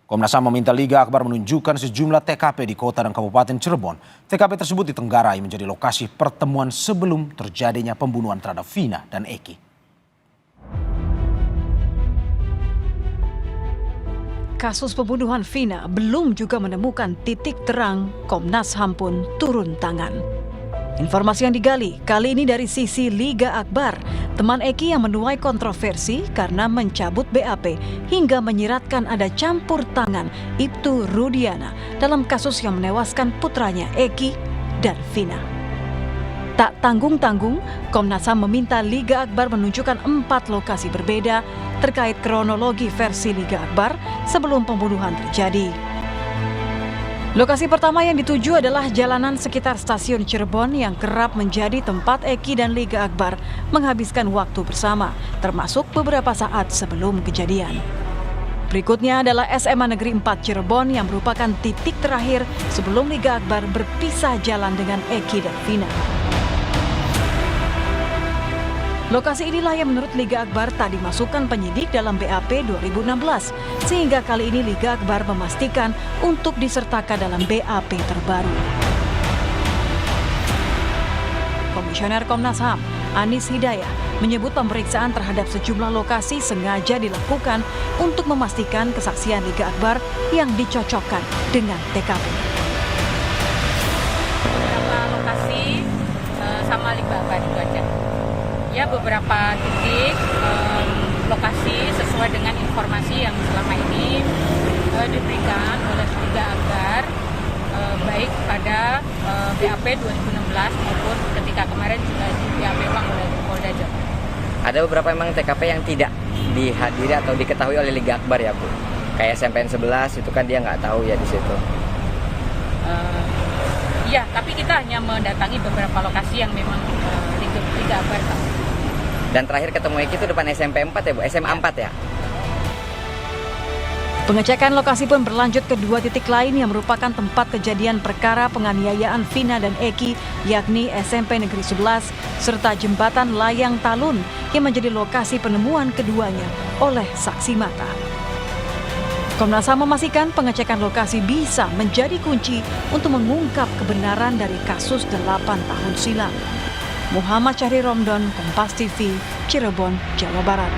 Komnas HAM meminta Liga Akbar menunjukkan sejumlah TKP di kota dan Kabupaten Cirebon. TKP tersebut ditenggarai menjadi lokasi pertemuan sebelum terjadinya pembunuhan terhadap Vina dan Eki. Kasus pembunuhan Vina belum juga menemukan titik terang, Komnas HAM pun turun tangan. Informasi yang digali kali ini dari sisi Liga Akbar, teman Eki yang menuai kontroversi karena mencabut BAP hingga menyiratkan ada campur tangan Ibtu Rudiana dalam kasus yang menewaskan putranya Eki dan Vina. Tak tanggung-tanggung, Komnas HAM meminta Liga Akbar menunjukkan 4 lokasi berbeda terkait kronologi versi Liga Akbar sebelum pembunuhan terjadi. Lokasi pertama yang dituju adalah jalanan sekitar stasiun Cirebon yang kerap menjadi tempat Eki dan Liga Akbar menghabiskan waktu bersama, termasuk beberapa saat sebelum kejadian. Berikutnya adalah SMA Negeri 4 Cirebon yang merupakan titik terakhir sebelum Liga Akbar berpisah jalan dengan Eki dan Vina. Lokasi inilah yang menurut Liga Akbar tak dimasukkan penyidik dalam BAP 2016, sehingga kali ini Liga Akbar memastikan untuk disertakan dalam BAP terbaru. Komisioner Komnas HAM, Anis Hidayah, menyebut pemeriksaan terhadap sejumlah lokasi sengaja dilakukan untuk memastikan kesaksian Liga Akbar yang dicocokkan dengan TKP. Beberapa lokasi sama Liga Akbar itu aja. Ya, beberapa titik lokasi sesuai dengan informasi yang selama ini diberikan oleh Liga Akbar, baik pada BAP 2016 maupun ketika kemarin juga di BAP ulang oleh Polda Jawa. Ada beberapa memang TKP yang tidak dihadiri atau diketahui oleh Liga Akbar ya Bu. Kayak SMPN 11 itu kan dia nggak tahu ya di situ. Iya, tapi kita hanya mendatangi beberapa lokasi yang memang Liga Akbar tahu. Dan terakhir ketemu Eki itu depan SMP 4 ya Bu, SMA 4 ya? Pengecekan lokasi pun berlanjut ke 2 titik lain yang merupakan tempat kejadian perkara penganiayaan Vina dan Eki, yakni SMP Negeri 11 serta Jembatan Layang Talun yang menjadi lokasi penemuan keduanya oleh saksi mata. Komnas HAM memastikan pengecekan lokasi bisa menjadi kunci untuk mengungkap kebenaran dari kasus 8 tahun silam. Muhammad Syahri Romdon, Kompas TV, Cirebon, Jawa Barat.